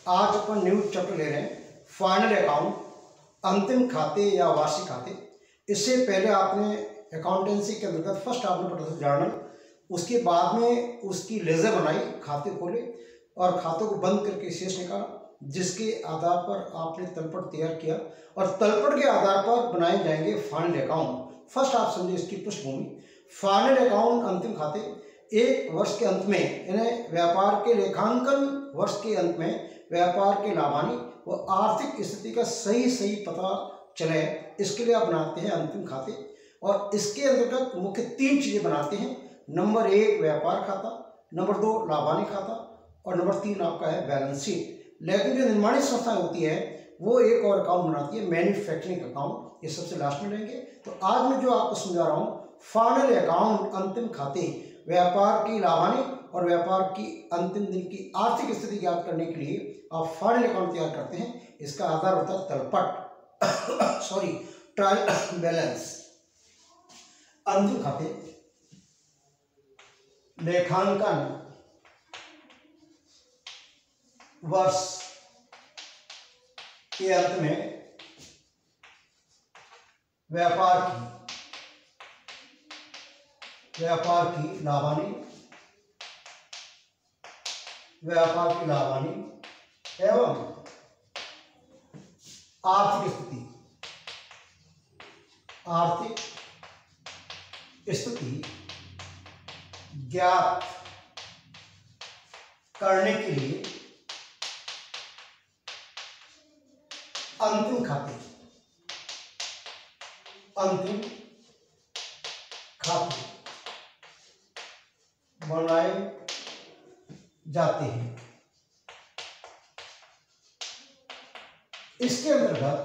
आज अपन new chapter ले रहे हैं फाइनल अकाउंट, अंतिम खाते या वार्षिक खाते। इससे पहले आपने अकाउंटेंसी के अंतर्गत फर्स्ट आपने पढ़ा था जर्नल, उसके बाद में उसकी लेजर बनाई, खाते खोले और खातों को बंद करके शेष निकाला, जिसके आधार पर आपने तलपट तैयार किया और तलपट के आधार पर बनाए जाएंगे फाइनल अकाउंट। फर्स्ट आप समझिए इसकी पृष्ठभूमि। फाइनल अकाउंट, अंतिम खाते एक वर्ष के अंत में, यानी व्यापार के लेखांकन वर्ष के अंत में व्यापार के लाभानी व आर्थिक स्थिति का सही पता चले, इसके लिए आप बनाते हैं अंतिम खाते। और इसके अंतर्गत मुख्य 3 चीजें बनाते हैं। नंबर 1 व्यापार खाता, नंबर 2 लाभानी खाता और नंबर 3 आपका है बैलेंस शीट। लेकिन जो निर्माणी संस्थाएं होती है वो एक और अकाउंट बनाती है, मैन्युफैक्चरिंग अकाउंट। ये सबसे लास्ट में लेंगे। तो आज मैं जो आपको समझा रहा हूँ फाइनल अकाउंट, अंतिम खाते, व्यापार की लाभानी और व्यापार की अंतिम दिन की आर्थिक स्थिति ज्ञात करने के लिए आप फाइनल अकाउंट तैयार करते हैं। इसका आधार होता है तलपट ट्रायल बैलेंस। अंतिम खाते लेखांकन वर्ष के अंत में व्यापार की लाभानी एवं आर्थिक स्थिति ज्ञात करने के लिए अंतिम खाते बनाए जाते हैं। इसके अंतर्गत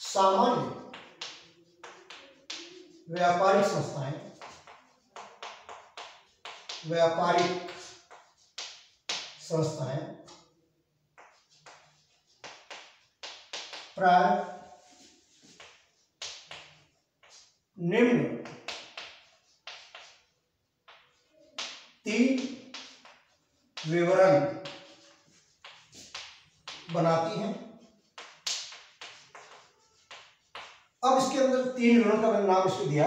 सामान्य व्यापारिक संस्थाएं प्राय निम्न 3 विवरण बनाती हैं। अब इसके अंदर 3 विवरण का मैंने नाम इसको दिया।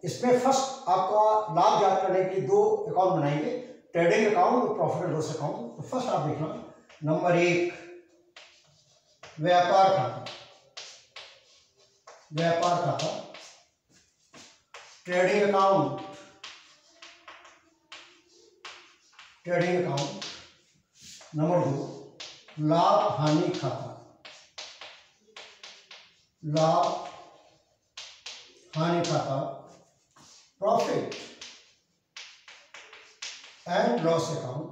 इसमें फर्स्ट आपका लाभ ज्ञात करने के लिए 2 अकाउंट बनाएंगे, ट्रेडिंग अकाउंट और प्रॉफिट एंड लॉस अकाउंट। तो फर्स्ट आप देखना, नंबर 1 व्यापार खाता, ट्रेडिंग अकाउंट। नंबर 2 लाभ हानि खाता, प्रॉफिट एंड लॉस अकाउंट।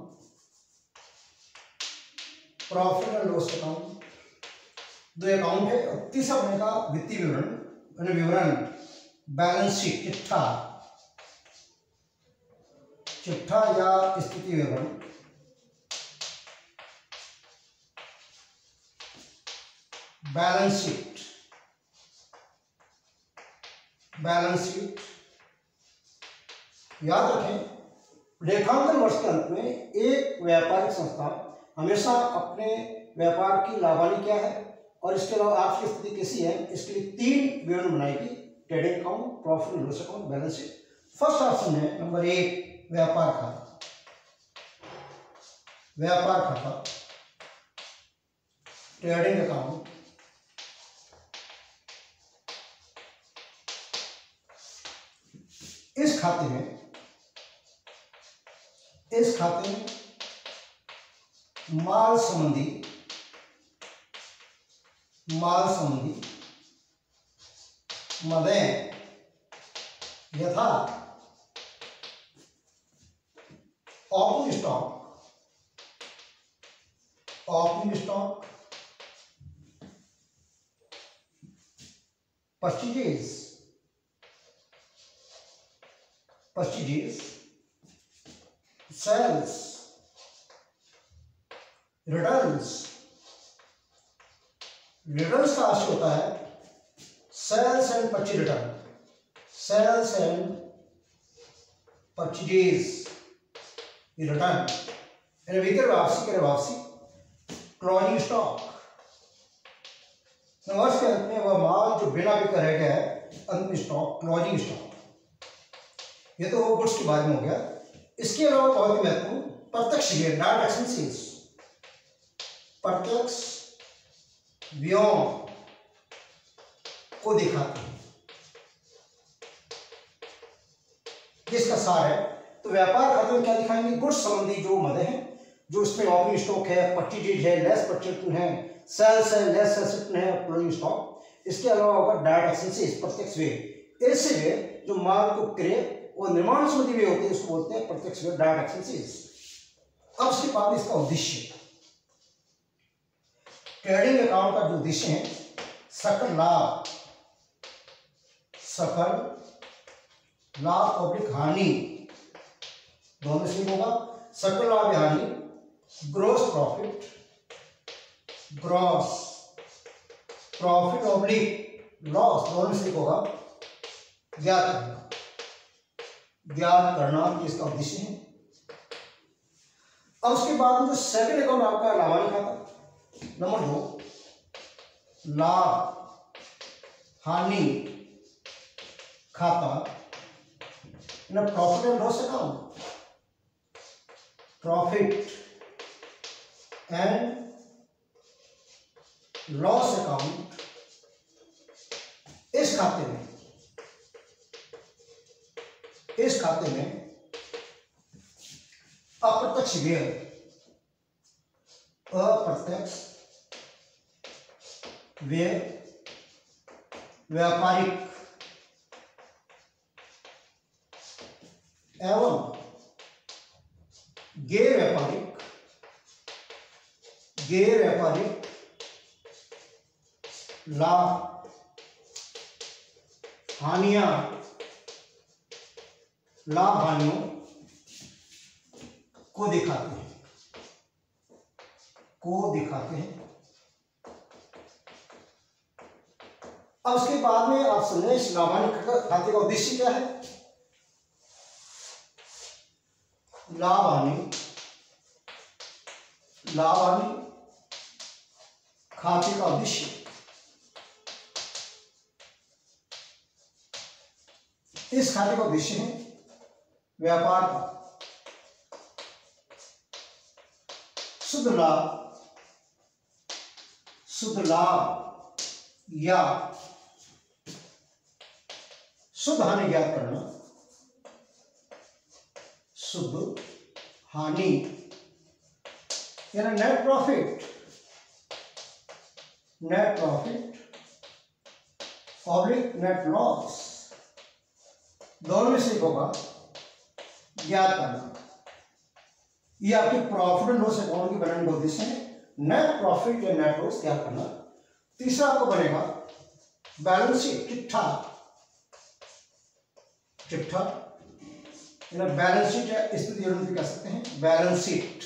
दो अकाउंट है। और तीसरा बनेगा वित्तीय विवरण, बैलेंस शीट, चिट्ठा या स्थिति विवरण। बैलेंस शीट याद रखें, लेखांकन वर्ष के अंत में एक व्यापारिक संस्था हमेशा अपने व्यापार की लाभानी क्या है और इसके अलावा आर्थिक स्थिति कैसी है, इसके लिए 3 विवरण बनाएगी, trading account, profit and loss account, balance sheet. First option है नंबर 1 व्यापार खाता, ट्रेडिंग अकाउंट। इस खाते में माल संबंधी मदें यथा opening stock, purchases, sales, returns. Returns का राशि होता है sales and purchase return, sales and purchase return, यानी विक्रय वापसी, क्रय वापसी। क्लोजिंग स्टॉक, वर्ष के अंत में वह माल जो बिना बिका रह गया है, अंतिम स्टॉक, क्लोजिंग स्टॉक। ये तो वो गुड्स के बारे में हो गया। इसके अलावा बहुत ही महत्वपूर्ण प्रत्यक्ष व्यय, डायरेक्ट एक्सपेंसेस, प्रत्यक्ष व्ययों को दिखाते हैं। जिसका सार है, तो व्यापार खाते में क्या दिखाएंगे? गुड्स संबंधी जो मदे हैं, जो इसमें ओपनिंग स्टॉक है, परचेज है, लेस परचेज है, सेल्स है, लेस सेल्स है, क्लोजिंग स्टॉक। इसके अलावा होगा डायरेक्ट एक्सपेंसेस, प्रत्यक्ष व्यय। ऐसे व्यय जो माल को क्रय और निर्माण संबंधी व्यय होते हैं, उसको बोलते हैं प्रत्यक्ष व्यय, डायरेक्ट एक्सपेंसेस। अब उसके बाद इसका उद्देश्य, ट्रेडिंग अकाउंट का जो उद्देश्य है, सकल लाभ, सकल लाभ और हानि दोनों से होगा। सकल लाभ या हानि, gross profit, gross profit oblique loss दोनों से होगा, ज्ञात करना, ज्ञात करना इसका उद्देश्य है। अब उसके बाद में जो सेकंड अकाउंट आपका लाभांश खाता, नंबर 2 लाभ हानि खाता, profit and loss account, profit and loss account. इस खाते में अप्रत्यक्ष व्यय, अप्रत्यक्ष व्यय, व्यापारिक एवं गैर व्यापारिक लाभ हानियां, लाभ हानियों को दिखाते हैं। अब उसके बाद में आप समझें इस लाभांश खाते का उद्देश्य क्या है। लाभ हानि खाते का उद्देश्य, इस खाते का उद्देश्य है व्यापार का शुद्ध लाभ या शुद्ध हानि ज्ञात करना, शुद्ध हानि यानी net profit oblique net loss दोनों में से होगा, ज्ञात करना। ये आपके प्रॉफिट एंड लॉस अकाउंट की बनाने का उद्देश्य है, नेट प्रॉफिट या नेट लॉस ज्ञात करना। तीसरा आपको बनेगा बैलेंस शीट, चिट्ठा बैलेंस शीट या स्थिति भी कह सकते हैं, बैलेंस शीट।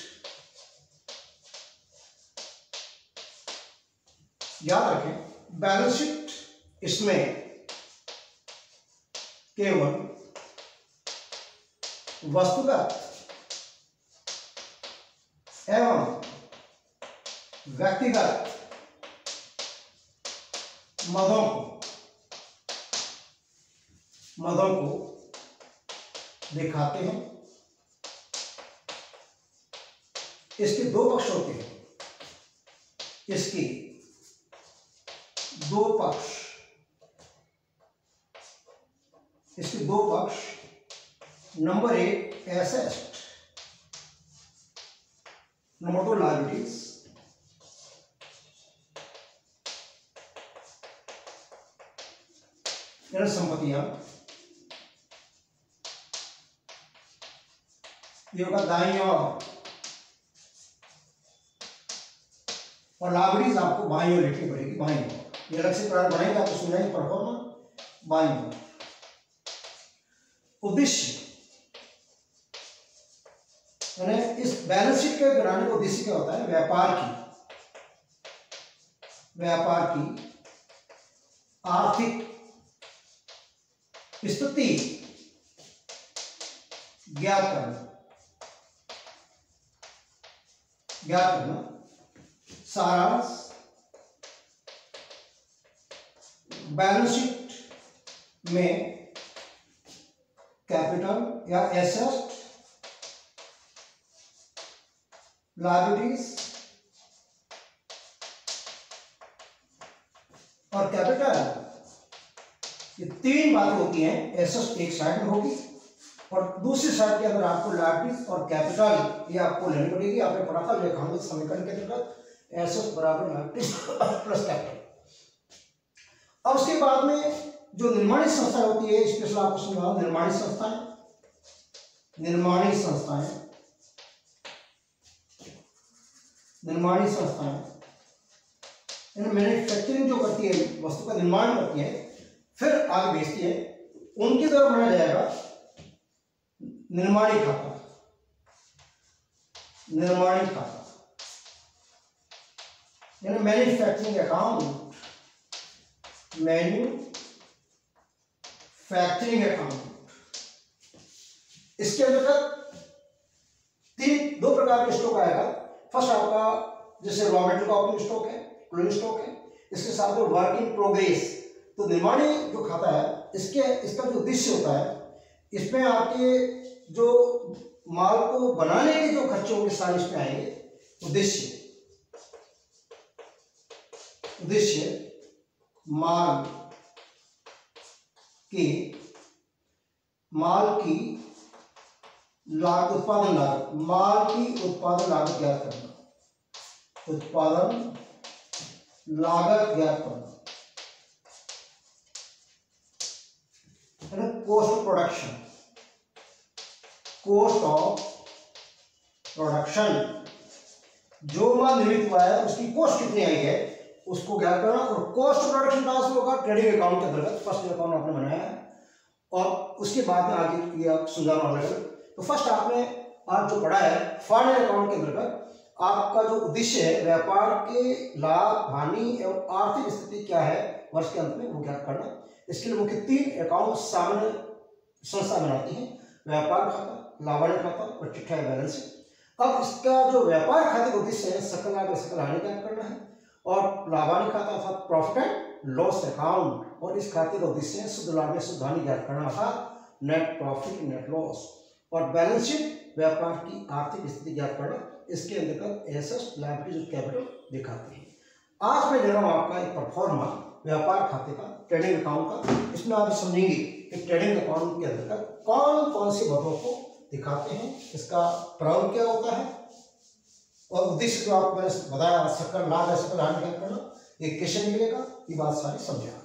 याद रखें बैलेंस शीट, इसमें केवल वस्तुगत एवं व्यक्तिगत मदों को दिखाते हैं। इसके दो पक्ष होते हैं, इसके दो पक्ष, नंबर 1 एसेट, नंबर 2 लायबिलिटीज। संपत्तियां, ये होगा दाईं और लायबिलिटीज आपको बाईं ओर लिखनी पड़ेगी, बाईं ओर। ये अलग से प्रकार बनाएंगे, आपको सुनाएंगे परफॉर्मा बाईं ओर। उद्देश्य यानी इस बैलेंस शीट के बनाने का उद्देश्य क्या होता है, व्यापार की आर्थिक स्थिति ज्ञात करना। सारांश, बैलेंस शीट में कैपिटल या एसेट, लायबिलिटीज और कैपिटल, ये तीन बातें होती हैं। एसेट एक साइड में होगी और दूसरी साइड के अंदर आपको लायबिलिटीज और कैपिटल ये आपको लेनी पड़ेगी। आपने पढ़ा था लेखांकन समीकरण के अंतर्गत एसेट बराबर लायबिलिटीज प्लस कैपिटल। अब उसके बाद में जो निर्माणी संस्था होती है, स्पेशल आपको समझाओ, निर्माणी संस्थाएं मैन्युफैक्चरिंग जो करती है, वस्तु का निर्माण करती है, फिर आगे बेचती है, उनके द्वारा बनाया जाएगा निर्माणी खाता। यानी मैन्युफैक्चरिंग अकाउंट, इसके अंतर्गत दो प्रकार के स्टॉक आएगा। फर्स्ट आपका जैसे रॉ मटेरियल का ओपनिंग स्टॉक है, क्लोजिंग स्टॉक है, इसके साथ में वर्क इन प्रोग्रेस। तो निर्माणी जो खाता है, इसका जो उद्देश्य होता है, इसमें आपके जो माल को बनाने के जो खर्चे होंगे सारे इसमें आएंगे। उद्देश्य माल की उत्पादन लागत ज्ञात करना। कॉस्ट ऑफ प्रोडक्शन, जो माल निर्मित हुआ है उसकी कॉस्ट कितनी आई है उसको ज्ञात करना। और कॉस्ट ऑफ प्रोडक्शन कहां से होगा? ट्रेडिंग अकाउंट के अंतर्गत। फर्स्ट अकाउंट आपने बनाया है और उसके बाद में आगे ये आप सुधारना लगेगा। तो फर्स्ट आपने आज जो पढ़ा है फाइनल अकाउंट के अंतर्गत, आपका जो उद्देश्य है व्यापार के लाभ, हानि एवं आर्थिक स्थिति क्या है वर्ष के अंत में, वो ज्ञात करना। इसके लिए मुख्य 3 अकाउंट सामान्य संस्था बनाती है: व्यापार खाता, लाभांश खाता और चिट्ठा बैलेंस शीट। अब इसका जो व्यापार खाते का उद्देश्य है सकल लाभ सकल हानि ज्ञात करना है, और लाभांश खाता अर्थात प्रॉफिट एंड लॉस अकाउंट, और इस खाते का उद्देश्य है शुद्ध लाभ शुद्ध हानि ज्ञात करना अर्थात नेट प्रॉफिट नेट लॉस। और बैलेंस शीट व्यापार की आर्थिक स्थिति ज्ञात करना, इसके अंतर्गत एसेट्स, लायबिलिटीज और कैपिटल दिखाते हैं। आज मैं ले रहा हूं आपका एक परफॉर्मा व्यापार खाते का, ट्रेडिंग अकाउंट का। इसमें आप समझेंगे कि ट्रेडिंग अकाउंट के अंतर्गत कौन कौन सी बातों को दिखाते हैं, इसका प्रारूप क्या होता है और उद्देश्य जो आपको मैंने बताया सकल लाभ है सकल हानि ज्ञात करना, ये कैसे मिलेगा, ये बात सारी समझे आज।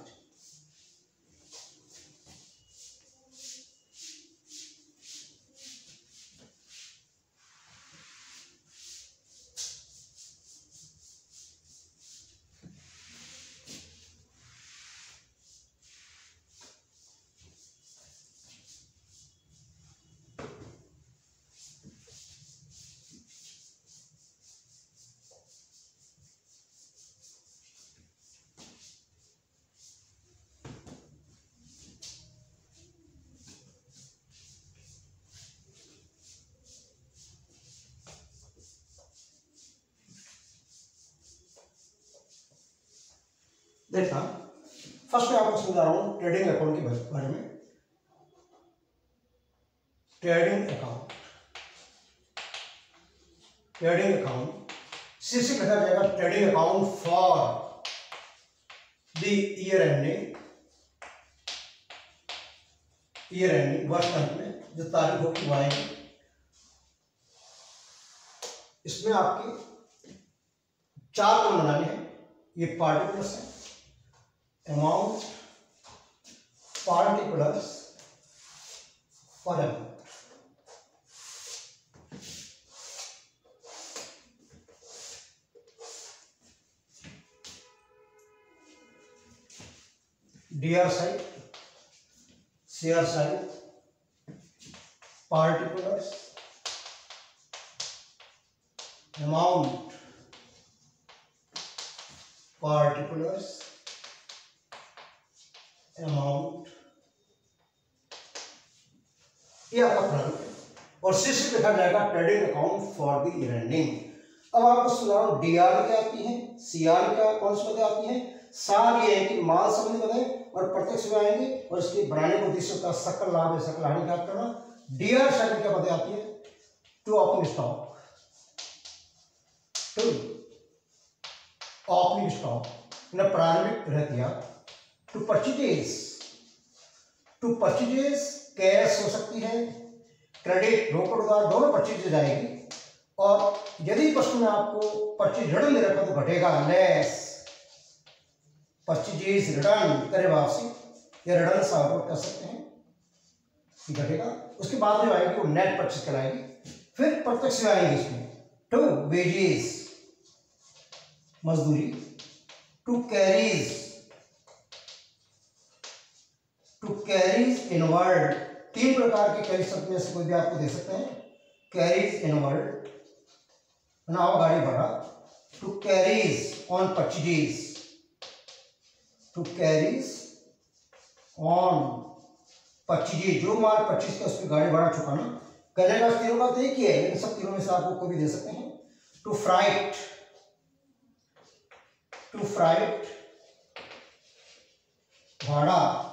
देखना, फर्स्ट मैं आपको समझा रहा हूं ट्रेडिंग अकाउंट के बारे में। ट्रेडिंग अकाउंट से कहा जाएगा trading account for the year ending, वर्ष अंत में जो तारीख होगी वो आएगी। इसमें आपके 4 कॉलम बनाने हैं। ये पार्टिकुलर्स है, अमाउंट, पार्टिकुलर्स, पर amount. DR side, CR side, particulars, amount, particulars, amount, ये आपका प्रारूप है। और सी से लिखा जाएगा trading account for the running. अब आपको सुना रहा हूँ डीआर क्या आती है, सीआर क्या कौन सी पदें आती हैं। सार ये है कि माल संबंधी पदें और प्रत्यक्ष व्यय आएंगे और इसके बनाने का उद्देश्य होता है सकल लाभ या सकल हानि ज्ञात करना। डीआर शब्द क्या पदें आती है, to opening stock, to opening stock प्रारंभिक रहतिया, टू परचेजेस कैश हो सकती है, क्रेडिट रोकड़ उधार दोनों परचेज जाएगी। और यदि प्रश्न में आपको परचेज रिटर्न दे रखा तो घटेगा लेस परचेजेस रिटर्न करे वापसी या रिटर्न सावट कर सकते हैं घटेगा। उसके बाद जो आएगी वो नेट परचेज कराएगी। फिर प्रत्यक्ष आएंगे इसमें टू वेजेस मजदूरी, टू कैरीज इनवर्ड, तीन प्रकार के कैरी शब्द में से कोई भी आपको दे सकते हैं। कैरीज इनवर्ड बनाओ गाड़ी भरा, to carriage on purchases, to carriage on purchases जो माल परचेज का उस पर गाड़ी भाड़ा चुकाना। कहने का तीनों का तो एक ही है लेकिन सब तीनों में से आपको कोई भी दे सकते हैं। टू फ्राइट भाड़ा,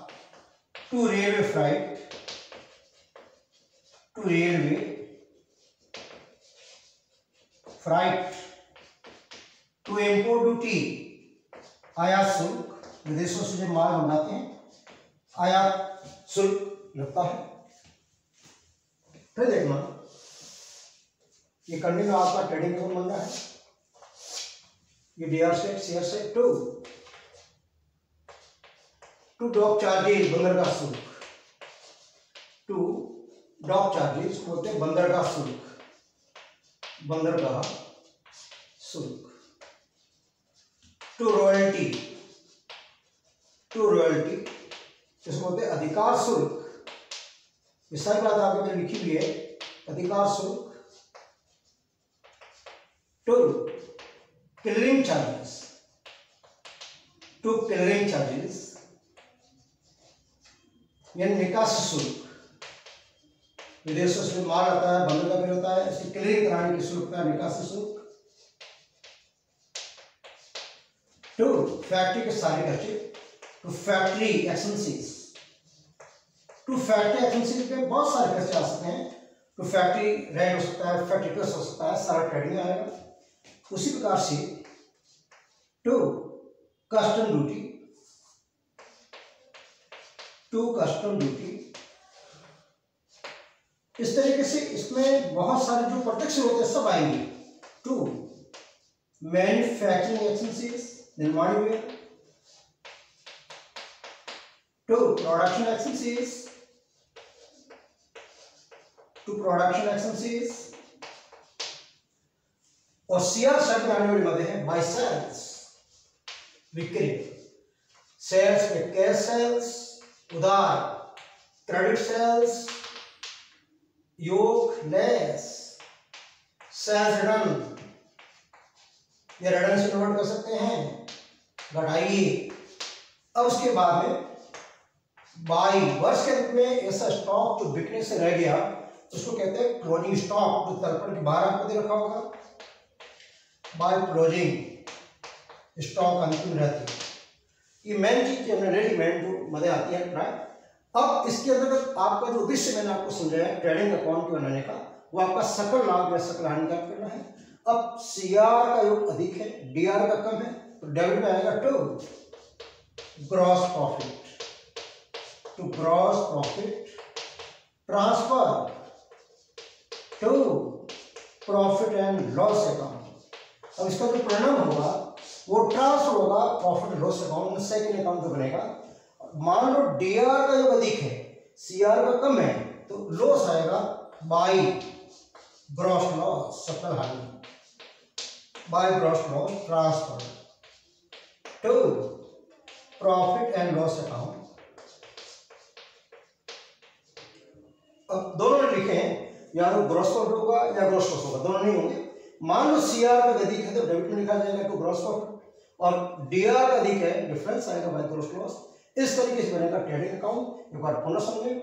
to railway freight, to railway freight, to import duty आयात शुल्क, विदेशों से जो माल मंगाते हैं आयात शुल्क लगता है। फिर देखना ये करने में आपका ट्रेडिंग अकाउंट बन रहा है। ये DR set CR set to dock charges बंदरगाह शुल्क, टू डॉक चार्जेस बोलते हैं बंदरगाह शुल्क, टू रॉयल्टी इसको बोलते हैं अधिकार शुल्क। ये सारी बात आपके में लिखी हुई है, अधिकार शुल्क। टू क्लियरिंग चार्जेस यानी निकासी शुल्क, विदेशों से माल आता है बंदरगाह में होता है, इसकी क्लियरिंग कराने की शुल्क का निकासी शुल्क। टू फैक्ट्री के सारे खर्चे, टू फैक्ट्री एक्सपेंसेस पे बहुत सारे खर्चे आ सकते हैं। टू फैक्ट्री रेंट हो सकता है, फैक्ट्री ट्रस्ट हो सकता है, सारा ट्रेडिंग में आएगा। उसी प्रकार से टू कस्टम ड्यूटी इस तरीके से इसमें बहुत सारे जो प्रत्यक्ष होते हैं सब आएंगे। टू मैन्युफैक्चरिंग एक्सपेंसेस निर्माण व्यय, टू प्रोडक्शन एक्सपेंसेस और सीआर शब्द में आने वाली मदे हैं बाय सेल्स विक्रय, सेल्स में कैश सेल्स, उधार क्रेडिट सेल्स, योग लेस, सेल्स रिटर्न या रिटर्न से कन्वर्ट कर सकते हैं घटाइए। अब उसके बाद में बाई वर्ष के रूप में ऐसा स्टॉक जो बिकने से रह गया उसको कहते हैं क्लोजिंग स्टॉक, जो तर्पण के बाहर आपको दे रखा होगा। बाय क्लोजिंग स्टॉक अंतिम रहती है। ये मेन चीज हमने रेडीमेड जो मदे आती है प्राय। अब इसके अंदर आपका जो उद्देश्य मैंने आपको समझाया ट्रेडिंग अकाउंट के बनाने का, वो आपका सकल लाभ या सकल हानि ज्ञात करना है। अब सीआर का योग अधिक है, डीआर का कम है, तो डेबिट में आएगा to gross profit transfer to profit and loss account. अब इसका जो परिणाम होगा वो ट्रांसफर होगा प्रॉफिट एंड लॉस अकाउंट में, सेकेंड अकाउंट जो बनेगा। मान लो डीआर का योग अधिक है, सीआर का कम है, तो लॉस आएगा बाई ग्रॉस लॉस सकल हानि, by gross loss transfer to profit and loss account. अब दोनों ने लिखे हैं, या तो ग्रॉस प्रॉफिट होगा या ग्रॉस लॉस होगा, दोनों नहीं होंगे। मान लो सीआर का अधिक है तो डेबिट में लिखा जाएगा टू ग्रॉस प्रॉफिट, और डीआर का अधिक है डिफरेंस आएगा बाय ग्रॉस लॉस। इस तरीके से बनेगा ट्रेडिंग अकाउंट। एक बार पुनः समझें,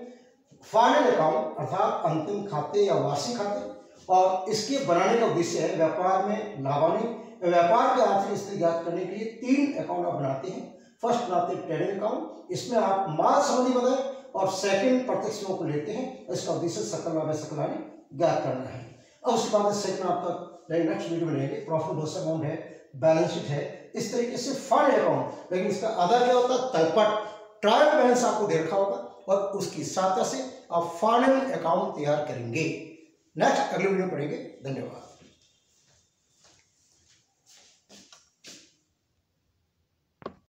फाइनल अकाउंट अर्थात अंतिम खाते या वार्षिक खाते, और इसके बनाने का उद्देश्य है व्यापार में लाभान्वित, व्यापार के आर्थिक स्थिति ज्ञात करने के लिए 3 अकाउंट आप बनाते हैं। फर्स्ट बनाते हैं ट्रेडिंग अकाउंट, इसमें आप माल संबंधी बताएं, और सेकंड प्रत्यक्षों को लेते हैं, इसका उद्देश्य सकल लाभ सकल हानि ज्ञात करना है। अब उसके बाद सेकंड आपका नेक्स्ट वीडियो में लेंगे, प्रॉफिट लॉस अकाउंट है, बैलेंस शीट है, इस तरीके से फाइनल अकाउंट। लेकिन इसका आधा क्या होता है, तलपट ट्रायल बैलेंस आपको दे रखा होगा, और उसकी सहायता से आप फाइनल अकाउंट तैयार करेंगे। नेक्स्ट अगले वीडियो पढ़ेंगे। धन्यवाद।